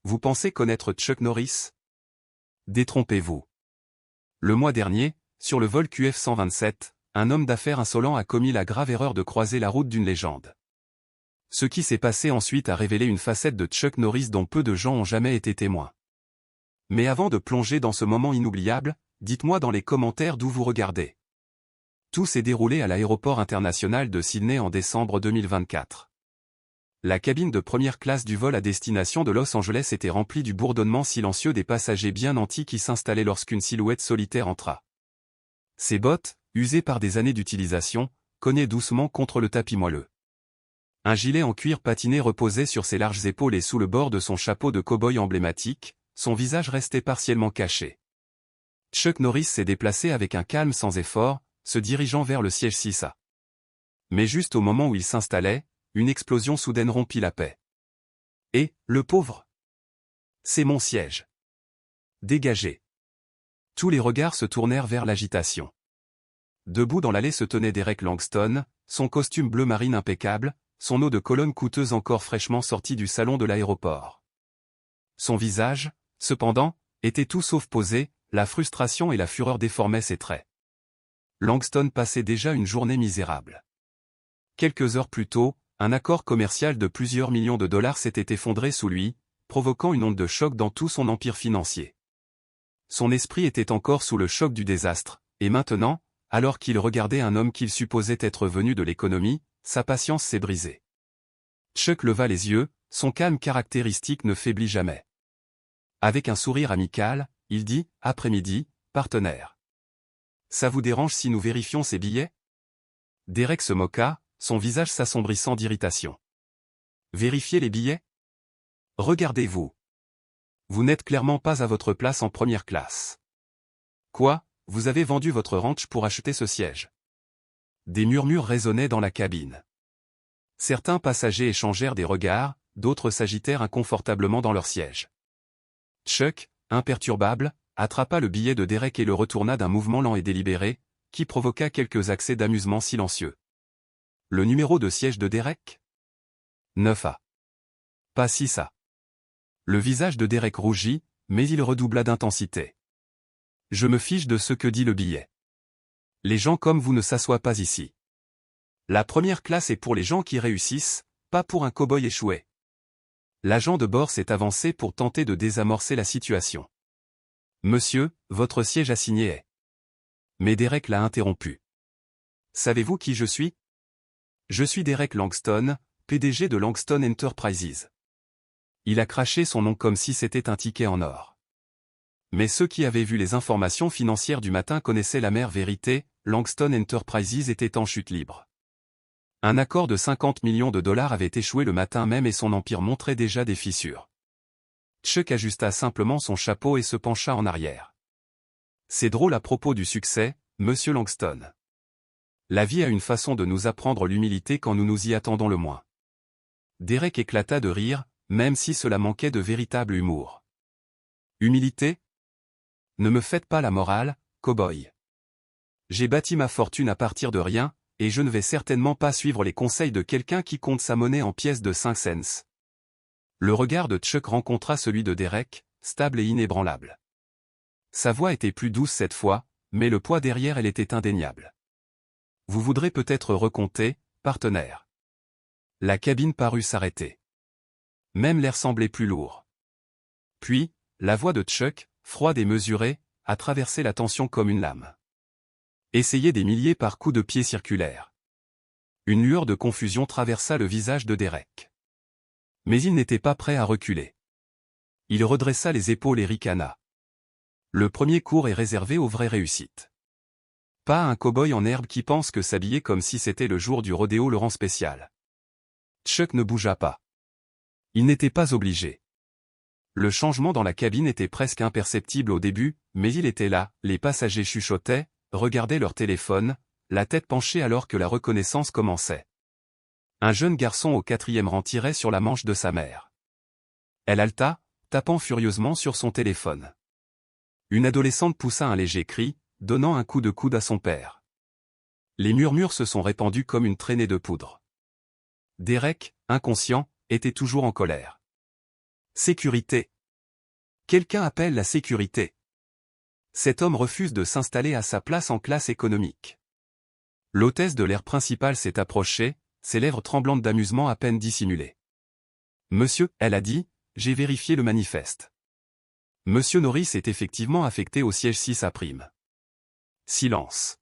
Vous pensez connaître Chuck Norris? Détrompez-vous. Le mois dernier, sur le vol QF-127, un homme d'affaires insolent a commis la grave erreur de croiser la route d'une légende. Ce qui s'est passé ensuite a révélé une facette de Chuck Norris dont peu de gens ont jamais été témoins. Mais avant de plonger dans ce moment inoubliable, dites-moi dans les commentaires d'où vous regardez. Tout s'est déroulé à l'aéroport international de Sydney en décembre 2024. La cabine de première classe du vol à destination de Los Angeles était remplie du bourdonnement silencieux des passagers bien nantis qui s'installaient lorsqu'une silhouette solitaire entra. Ses bottes, usées par des années d'utilisation, cognaient doucement contre le tapis moelleux. Un gilet en cuir patiné reposait sur ses larges épaules et sous le bord de son chapeau de cow-boy emblématique, son visage restait partiellement caché. Chuck Norris s'est déplacé avec un calme sans effort, se dirigeant vers le siège 6A. Mais juste au moment où il s'installait, une explosion soudaine rompit la paix. « Et, le pauvre ! C'est mon siège. Dégagez !» Tous les regards se tournèrent vers l'agitation. Debout dans l'allée se tenait Derek Langston, son costume bleu marine impeccable, son eau de Cologne coûteuse encore fraîchement sortie du salon de l'aéroport. Son visage, cependant, était tout sauf posé, la frustration et la fureur déformaient ses traits. Langston passait déjà une journée misérable. Quelques heures plus tôt, un accord commercial de plusieurs millions de dollars s'était effondré sous lui, provoquant une onde de choc dans tout son empire financier. Son esprit était encore sous le choc du désastre, et maintenant, alors qu'il regardait un homme qu'il supposait être venu de l'économie, sa patience s'est brisée. Chuck leva les yeux, son calme caractéristique ne faiblit jamais. Avec un sourire amical, il dit, « Après-midi, partenaire. Ça vous dérange si nous vérifions ces billets ?» Derek se moqua, son visage s'assombrissant d'irritation. « Vérifiez les billets? Regardez-vous. Vous n'êtes clairement pas à votre place en première classe. Quoi, vous avez vendu votre ranch pour acheter ce siège ?» Des murmures résonnaient dans la cabine. Certains passagers échangèrent des regards, d'autres s'agitèrent inconfortablement dans leur siège. Chuck, imperturbable, attrapa le billet de Derek et le retourna d'un mouvement lent et délibéré, qui provoqua quelques accès d'amusement silencieux. Le numéro de siège de Derek? 9A. Pas 6A. Le visage de Derek rougit, mais il redoubla d'intensité. Je me fiche de ce que dit le billet. Les gens comme vous ne s'assoient pas ici. La première classe est pour les gens qui réussissent, pas pour un cow-boy échoué. L'agent de bord s'est avancé pour tenter de désamorcer la situation. Monsieur, votre siège assigné est. Mais Derek l'a interrompu. Savez-vous qui je suis? Je suis Derek Langston, PDG de Langston Enterprises. Il a craché son nom comme si c'était un ticket en or. Mais ceux qui avaient vu les informations financières du matin connaissaient l'amère vérité, Langston Enterprises était en chute libre. Un accord de 50 millions de dollars avait échoué le matin même et son empire montrait déjà des fissures. Chuck ajusta simplement son chapeau et se pencha en arrière. C'est drôle à propos du succès, monsieur Langston. La vie a une façon de nous apprendre l'humilité quand nous nous y attendons le moins. Derek éclata de rire, même si cela manquait de véritable humour. Humilité? Ne me faites pas la morale, cow-boy. J'ai bâti ma fortune à partir de rien, et je ne vais certainement pas suivre les conseils de quelqu'un qui compte sa monnaie en pièces de 5 cents. Le regard de Chuck rencontra celui de Derek, stable et inébranlable. Sa voix était plus douce cette fois, mais le poids derrière elle était indéniable. Vous voudrez peut-être recompter, partenaire. La cabine parut s'arrêter. Même l'air semblait plus lourd. Puis, la voix de Chuck, froide et mesurée, a traversé la tension comme une lame. Essayez des milliers par coups de pied circulaires. Une lueur de confusion traversa le visage de Derek. Mais il n'était pas prêt à reculer. Il redressa les épaules et ricana. Le premier cours est réservé aux vraies réussites. Pas un cow-boy en herbe qui pense que s'habiller comme si c'était le jour du rodéo le rend spécial. Chuck ne bougea pas. Il n'était pas obligé. Le changement dans la cabine était presque imperceptible au début, mais il était là, les passagers chuchotaient, regardaient leur téléphone, la tête penchée alors que la reconnaissance commençait. Un jeune garçon au 4e rang tirait sur la manche de sa mère. Elle haleta, tapant furieusement sur son téléphone. Une adolescente poussa un léger cri, donnant un coup de coude à son père. Les murmures se sont répandus comme une traînée de poudre. Derek, inconscient, était toujours en colère. Sécurité, Quelqu'un appelle la sécurité. Cet homme refuse de s'installer à sa place en classe économique. L'hôtesse de l'air principal s'est approchée, ses lèvres tremblantes d'amusement à peine dissimulées. Monsieur, elle a dit, j'ai vérifié le manifeste. Monsieur Norris est effectivement affecté au siège 6 à prime. Silence.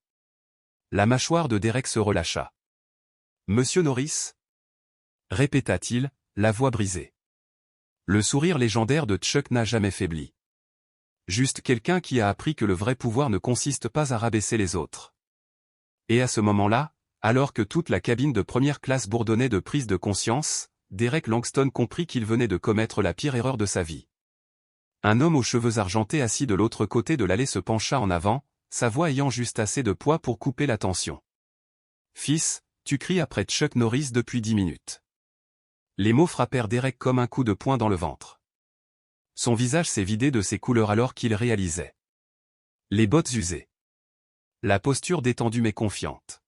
La mâchoire de Derek se relâcha. Monsieur Norris? Répéta-t-il, la voix brisée. Le sourire légendaire de Chuck n'a jamais faibli. Juste quelqu'un qui a appris que le vrai pouvoir ne consiste pas à rabaisser les autres. Et à ce moment-là, alors que toute la cabine de première classe bourdonnait de prise de conscience, Derek Langston comprit qu'il venait de commettre la pire erreur de sa vie. Un homme aux cheveux argentés assis de l'autre côté de l'allée se pencha en avant, sa voix ayant juste assez de poids pour couper la tension. « Fils, tu cries après Chuck Norris depuis 10 minutes. » Les mots frappèrent Derek comme un coup de poing dans le ventre. Son visage s'est vidé de ses couleurs alors qu'il réalisait. Les bottes usées. La posture détendue mais confiante.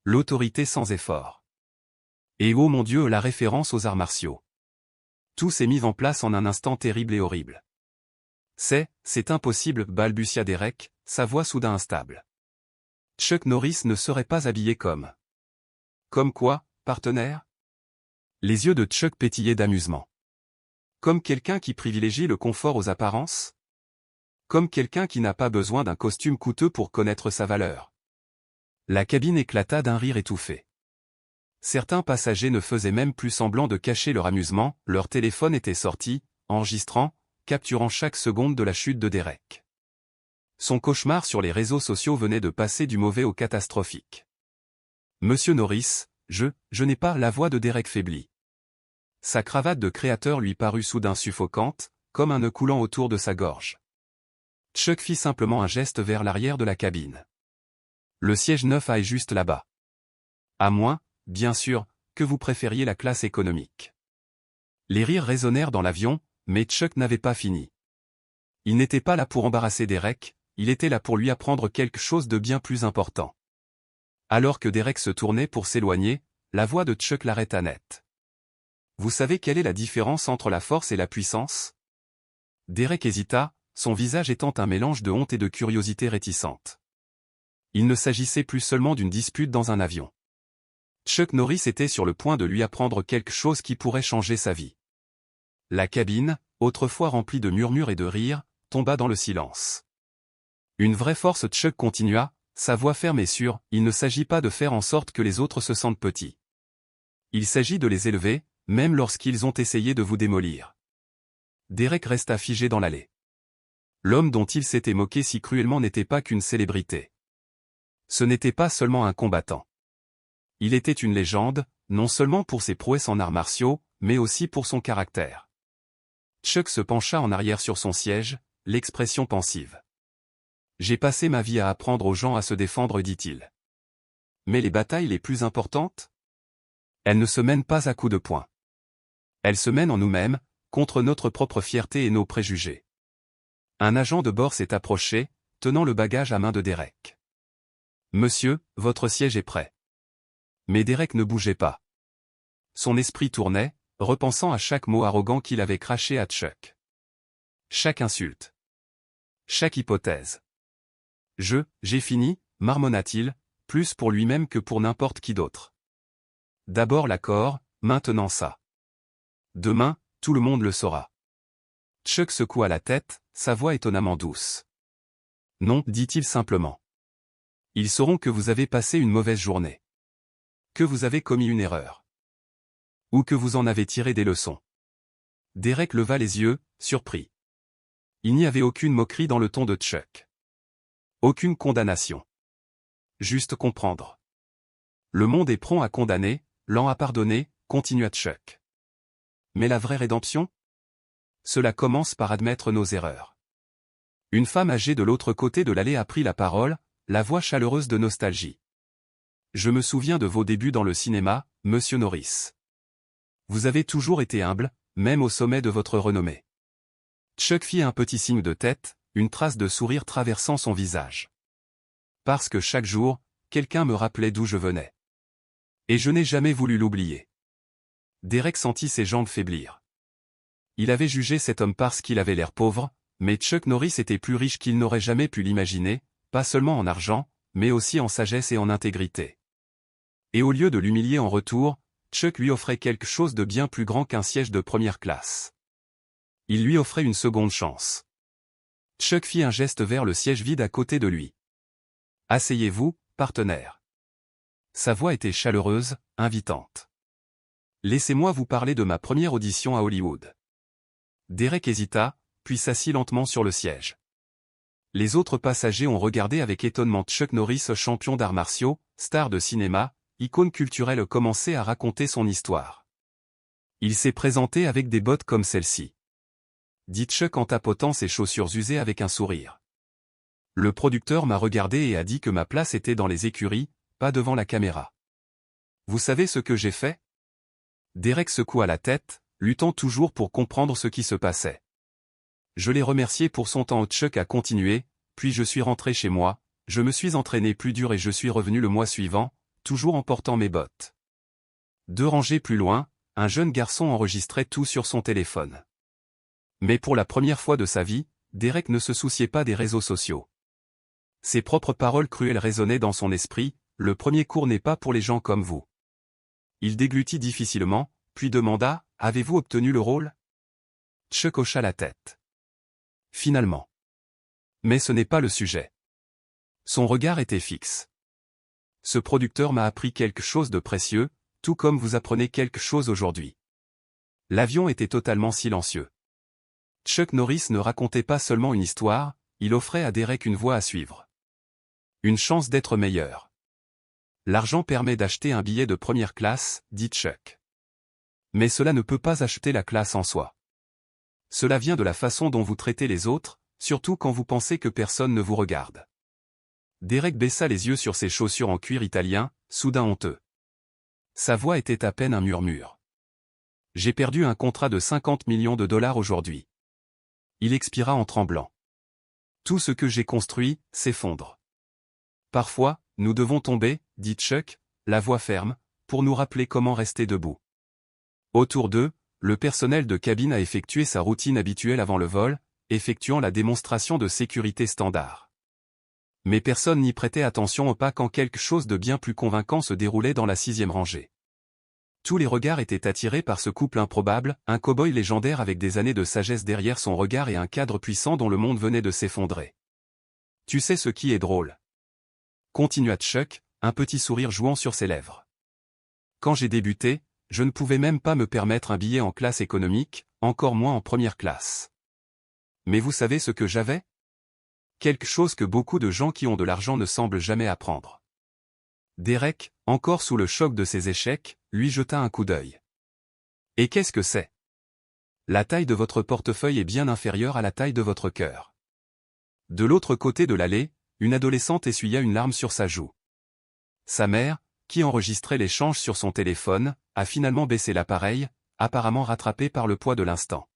L'autorité sans effort. Et oh mon Dieu, la référence aux arts martiaux. Tout s'est mis en place en un instant terrible et horrible. C'est impossible, balbutia Derek, sa voix soudain instable. Chuck Norris ne serait pas habillé comme. Comme quoi, partenaire? Les yeux de Chuck pétillaient d'amusement. Comme quelqu'un qui privilégie le confort aux apparences? Comme quelqu'un qui n'a pas besoin d'un costume coûteux pour connaître sa valeur. La cabine éclata d'un rire étouffé. Certains passagers ne faisaient même plus semblant de cacher leur amusement, leur téléphone était sorti, enregistrant, capturant chaque seconde de la chute de Derek. Son cauchemar sur les réseaux sociaux venait de passer du mauvais au catastrophique. Monsieur Norris, je n'ai pas la voix de Derek faiblit. Sa cravate de créateur lui parut soudain suffocante, comme un nœud coulant autour de sa gorge. Chuck fit simplement un geste vers l'arrière de la cabine. Le siège 9A est juste là-bas. À moins, bien sûr, que vous préfériez la classe économique. Les rires résonnèrent dans l'avion, mais Chuck n'avait pas fini. Il n'était pas là pour embarrasser Derek, il était là pour lui apprendre quelque chose de bien plus important. Alors que Derek se tournait pour s'éloigner, la voix de Chuck l'arrêta net. Vous savez quelle est la différence entre la force et la puissance? Derek hésita, son visage étant un mélange de honte et de curiosité réticente. Il ne s'agissait plus seulement d'une dispute dans un avion. Chuck Norris était sur le point de lui apprendre quelque chose qui pourrait changer sa vie. La cabine, autrefois remplie de murmures et de rires, tomba dans le silence. Une vraie force. Chuck continua, sa voix ferme et sûre, il ne s'agit pas de faire en sorte que les autres se sentent petits. Il s'agit de les élever, même lorsqu'ils ont essayé de vous démolir. Derek resta figé dans l'allée. L'homme dont il s'était moqué si cruellement n'était pas qu'une célébrité. Ce n'était pas seulement un combattant. Il était une légende, non seulement pour ses prouesses en arts martiaux, mais aussi pour son caractère. Chuck se pencha en arrière sur son siège, l'expression pensive. J'ai passé ma vie à apprendre aux gens à se défendre, dit-il. Mais les batailles les plus importantes? Elles ne se mènent pas à coups de poing. Elles se mènent en nous-mêmes, contre notre propre fierté et nos préjugés. Un agent de bord s'est approché, tenant le bagage à main de Derek. Monsieur, votre siège est prêt. Mais Derek ne bougeait pas. Son esprit tournait, repensant à chaque mot arrogant qu'il avait craché à Chuck. Chaque insulte. Chaque hypothèse. J'ai fini, marmonna-t-il, plus pour lui-même que pour n'importe qui d'autre. D'abord l'accord, maintenant ça. Demain, tout le monde le saura. Chuck secoua la tête, sa voix étonnamment douce. Non, dit-il simplement. Ils sauront que vous avez passé une mauvaise journée. Que vous avez commis une erreur. Ou que vous en avez tiré des leçons. Derek leva les yeux, surpris. Il n'y avait aucune moquerie dans le ton de Chuck. Aucune condamnation. Juste comprendre. Le monde est prompt à condamner, lent à pardonner, continua Chuck. Mais la vraie rédemption? Cela commence par admettre nos erreurs. Une femme âgée de l'autre côté de l'allée a pris la parole, la voix chaleureuse de nostalgie. Je me souviens de vos débuts dans le cinéma, monsieur Norris. Vous avez toujours été humble, même au sommet de votre renommée. Chuck fit un petit signe de tête, une trace de sourire traversant son visage. Parce que chaque jour, quelqu'un me rappelait d'où je venais. Et je n'ai jamais voulu l'oublier. Derek sentit ses jambes faiblir. Il avait jugé cet homme parce qu'il avait l'air pauvre, mais Chuck Norris était plus riche qu'il n'aurait jamais pu l'imaginer, pas seulement en argent, mais aussi en sagesse et en intégrité. Et au lieu de l'humilier en retour, Chuck lui offrait quelque chose de bien plus grand qu'un siège de première classe. Il lui offrait une seconde chance. Chuck fit un geste vers le siège vide à côté de lui. « Asseyez-vous, partenaire. » Sa voix était chaleureuse, invitante. « Laissez-moi vous parler de ma première audition à Hollywood. » Derek hésita, puis s'assit lentement sur le siège. Les autres passagers ont regardé avec étonnement Chuck Norris, champion d'arts martiaux, star de cinéma, icône culturelle, commencer à raconter son histoire. Il s'est présenté avec des bottes comme celle-ci, dit Chuck en tapotant ses chaussures usées avec un sourire. Le producteur m'a regardé et a dit que ma place était dans les écuries, pas devant la caméra. Vous savez ce que j'ai fait? Derek secoua la tête, luttant toujours pour comprendre ce qui se passait. Je l'ai remercié pour son temps. Chuck a continué, puis je suis rentré chez moi, je me suis entraîné plus dur et je suis revenu le mois suivant, toujours en portant mes bottes. 2 rangées plus loin, un jeune garçon enregistrait tout sur son téléphone. Mais pour la première fois de sa vie, Derek ne se souciait pas des réseaux sociaux. Ses propres paroles cruelles résonnaient dans son esprit, le premier cours n'est pas pour les gens comme vous. Il déglutit difficilement, puis demanda, avez-vous obtenu le rôle? Chuck hocha la tête. Finalement. Mais ce n'est pas le sujet. Son regard était fixe. Ce producteur m'a appris quelque chose de précieux, tout comme vous apprenez quelque chose aujourd'hui. L'avion était totalement silencieux. Chuck Norris ne racontait pas seulement une histoire, il offrait à Derek une voie à suivre. Une chance d'être meilleur. L'argent permet d'acheter un billet de première classe, dit Chuck. Mais cela ne peut pas acheter la classe en soi. Cela vient de la façon dont vous traitez les autres, surtout quand vous pensez que personne ne vous regarde. Derek baissa les yeux sur ses chaussures en cuir italien, soudain honteux. Sa voix était à peine un murmure. J'ai perdu un contrat de 50 millions de dollars aujourd'hui. Il expira en tremblant. Tout ce que j'ai construit s'effondre. Parfois, nous devons tomber, dit Chuck, la voix ferme, pour nous rappeler comment rester debout. Autour d'eux, le personnel de cabine a effectué sa routine habituelle avant le vol, effectuant la démonstration de sécurité standard. Mais personne n'y prêtait attention au pas quand quelque chose de bien plus convaincant se déroulait dans la 6e rangée. Tous les regards étaient attirés par ce couple improbable, un cow-boy légendaire avec des années de sagesse derrière son regard et un cadre puissant dont le monde venait de s'effondrer. Tu sais ce qui est drôle? Continua Chuck, un petit sourire jouant sur ses lèvres. Quand j'ai débuté, je ne pouvais même pas me permettre un billet en classe économique, encore moins en première classe. Mais vous savez ce que j'avais? Quelque chose que beaucoup de gens qui ont de l'argent ne semblent jamais apprendre. Derek, encore sous le choc de ses échecs, lui jeta un coup d'œil. Et qu'est-ce que c'est? La taille de votre portefeuille est bien inférieure à la taille de votre cœur. De l'autre côté de l'allée, une adolescente essuya une larme sur sa joue. Sa mère, qui enregistrait l'échange sur son téléphone, a finalement baissé l'appareil, apparemment rattrapée par le poids de l'instant.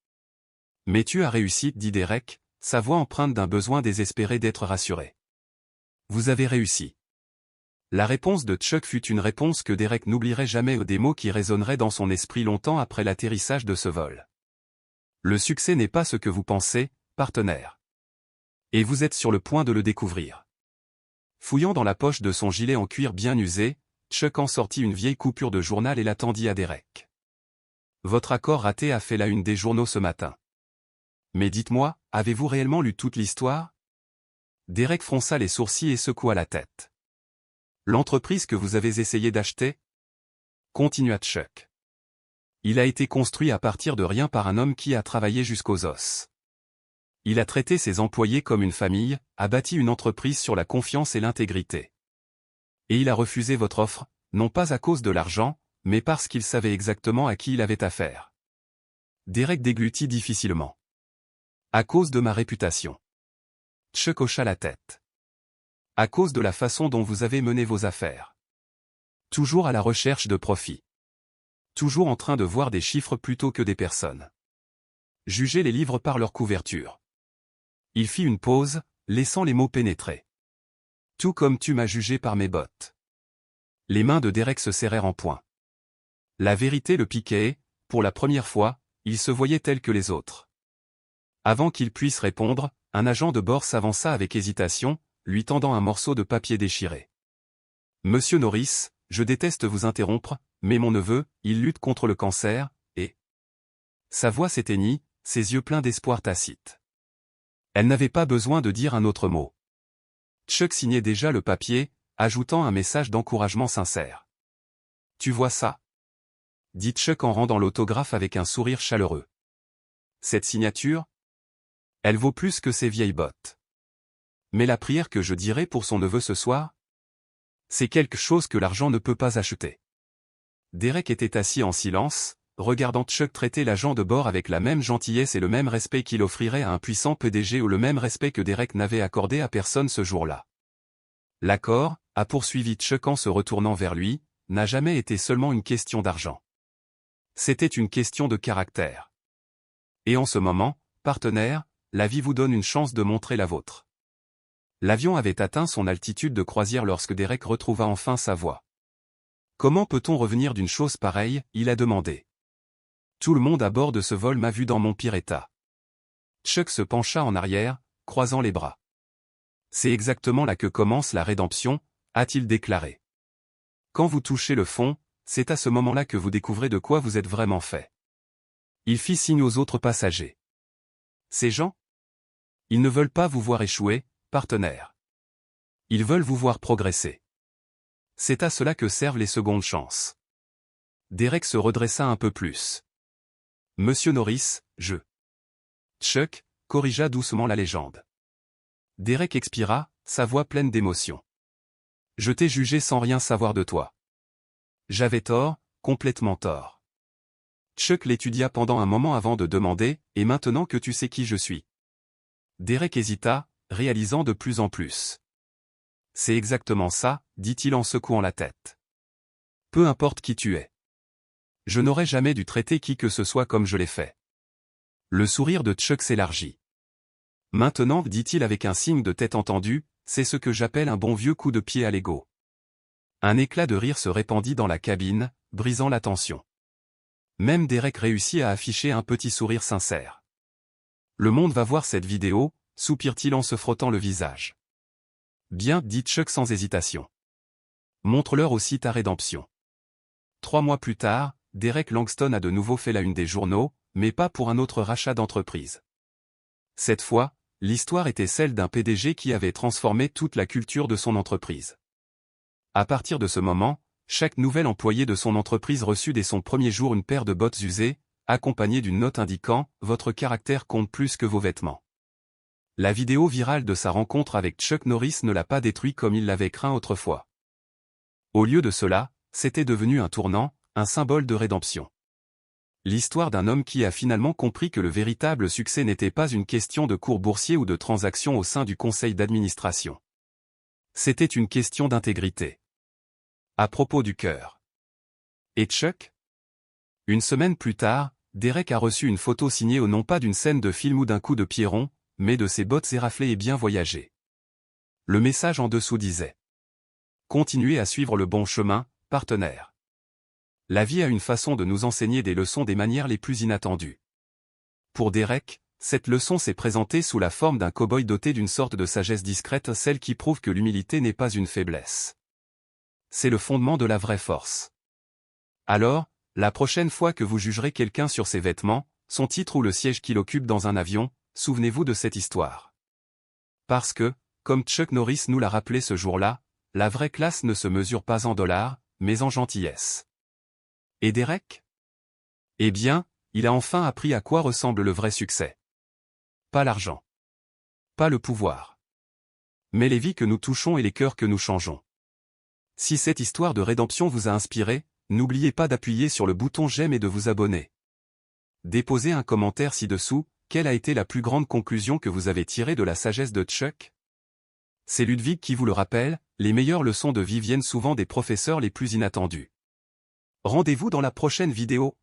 Mais tu as réussi, dit Derek, sa voix empreinte d'un besoin désespéré d'être rassuré. Vous avez réussi. La réponse de Chuck fut une réponse que Derek n'oublierait jamais, des mots qui résonneraient dans son esprit longtemps après l'atterrissage de ce vol. Le succès n'est pas ce que vous pensez, partenaire. Et vous êtes sur le point de le découvrir. Fouillant dans la poche de son gilet en cuir bien usé, Chuck en sortit une vieille coupure de journal et la tendit à Derek. Votre accord raté a fait la une des journaux ce matin. Mais dites-moi, avez-vous réellement lu toute l'histoire? Derek fronça les sourcils et secoua la tête. L'entreprise que vous avez essayé d'acheter? Continua Chuck. Il a été construit à partir de rien par un homme qui a travaillé jusqu'aux os. Il a traité ses employés comme une famille, a bâti une entreprise sur la confiance et l'intégrité. Et il a refusé votre offre, non pas à cause de l'argent, mais parce qu'il savait exactement à qui il avait affaire. Derek déglutit difficilement. À cause de ma réputation. Chuck hocha la tête. À cause de la façon dont vous avez mené vos affaires. Toujours à la recherche de profit. Toujours en train de voir des chiffres plutôt que des personnes. Jugez les livres par leur couverture. Il fit une pause, laissant les mots pénétrer. Tout comme tu m'as jugé par mes bottes. Les mains de Derek se serrèrent en poing. La vérité le piquait et, pour la première fois, il se voyait tel que les autres. Avant qu'il puisse répondre, un agent de bord s'avança avec hésitation, lui tendant un morceau de papier déchiré. « Monsieur Norris, je déteste vous interrompre, mais mon neveu, il lutte contre le cancer, et... » Sa voix s'éteignit, ses yeux pleins d'espoir tacite. Elle n'avait pas besoin de dire un autre mot. Chuck signait déjà le papier, ajoutant un message d'encouragement sincère. « Tu vois ça ?» dit Chuck en rendant l'autographe avec un sourire chaleureux. « Cette signature ? Elle vaut plus que ces vieilles bottes. Mais la prière que je dirai pour son neveu ce soir ? C'est quelque chose que l'argent ne peut pas acheter. » Derek était assis en silence, regardant Chuck traiter l'agent de bord avec la même gentillesse et le même respect qu'il offrirait à un puissant PDG ou le même respect que Derek n'avait accordé à personne ce jour-là. L'accord, a poursuivi Chuck en se retournant vers lui, n'a jamais été seulement une question d'argent. C'était une question de caractère. Et en ce moment, partenaire, la vie vous donne une chance de montrer la vôtre. L'avion avait atteint son altitude de croisière lorsque Derek retrouva enfin sa voix. « Comment peut-on revenir d'une chose pareille ?» il a demandé. « Tout le monde à bord de ce vol m'a vu dans mon pire état. » Chuck se pencha en arrière, croisant les bras. « C'est exactement là que commence la rédemption, » a-t-il déclaré. « Quand vous touchez le fond, c'est à ce moment-là que vous découvrez de quoi vous êtes vraiment fait. » Il fit signe aux autres passagers. « Ces gens ? Ils ne veulent pas vous voir échouer, partenaire. Ils veulent vous voir progresser. C'est à cela que servent les secondes chances. » Derek se redressa un peu plus. « Monsieur Norris, je... » Chuck corrigea doucement la légende. Derek expira, sa voix pleine d'émotion. « Je t'ai jugé sans rien savoir de toi. J'avais tort, complètement tort. » Chuck l'étudia pendant un moment avant de demander, « Et maintenant que tu sais qui je suis ?» Derek hésita, réalisant de plus en plus. « C'est exactement ça, » dit-il en secouant la tête. « Peu importe qui tu es. Je n'aurais jamais dû traiter qui que ce soit comme je l'ai fait. » Le sourire de Chuck s'élargit. « Maintenant, dit-il avec un signe de tête entendu, c'est ce que j'appelle un bon vieux coup de pied à l'ego. » Un éclat de rire se répandit dans la cabine, brisant la tension. Même Derek réussit à afficher un petit sourire sincère. « Le monde va voir cette vidéo, » soupire-t-il en se frottant le visage. « Bien, dit Chuck sans hésitation. Montre-leur aussi ta rédemption. » 3 mois plus tard, Derek Langston a de nouveau fait la une des journaux, mais pas pour un autre rachat d'entreprise. Cette fois, l'histoire était celle d'un PDG qui avait transformé toute la culture de son entreprise. À partir de ce moment, chaque nouvel employé de son entreprise reçut dès son premier jour une paire de bottes usées, accompagnée d'une note indiquant « Votre caractère compte plus que vos vêtements ». La vidéo virale de sa rencontre avec Chuck Norris ne l'a pas détruit comme il l'avait craint autrefois. Au lieu de cela, c'était devenu un tournant, un symbole de rédemption. L'histoire d'un homme qui a finalement compris que le véritable succès n'était pas une question de cours boursier ou de transactions au sein du conseil d'administration. C'était une question d'intégrité. À propos du cœur. Et Chuck ? Une semaine plus tard, Derek a reçu une photo signée au non pas d'une scène de film ou d'un coup de pied rond, mais de ses bottes éraflées et bien voyagées. Le message en dessous disait « Continuez à suivre le bon chemin, partenaire. » La vie a une façon de nous enseigner des leçons des manières les plus inattendues. Pour Derek, cette leçon s'est présentée sous la forme d'un cow-boy doté d'une sorte de sagesse discrète, celle qui prouve que l'humilité n'est pas une faiblesse. C'est le fondement de la vraie force. Alors, la prochaine fois que vous jugerez quelqu'un sur ses vêtements, son titre ou le siège qu'il occupe dans un avion, souvenez-vous de cette histoire. Parce que, comme Chuck Norris nous l'a rappelé ce jour-là, la vraie classe ne se mesure pas en dollars, mais en gentillesse. Et Derek ? Eh bien, il a enfin appris à quoi ressemble le vrai succès. Pas l'argent. Pas le pouvoir. Mais les vies que nous touchons et les cœurs que nous changeons. Si cette histoire de rédemption vous a inspiré, n'oubliez pas d'appuyer sur le bouton j'aime et de vous abonner. Déposez un commentaire ci-dessous, quelle a été la plus grande conclusion que vous avez tirée de la sagesse de Chuck ? C'est Ludwig qui vous le rappelle, les meilleures leçons de vie viennent souvent des professeurs les plus inattendus. Rendez-vous dans la prochaine vidéo.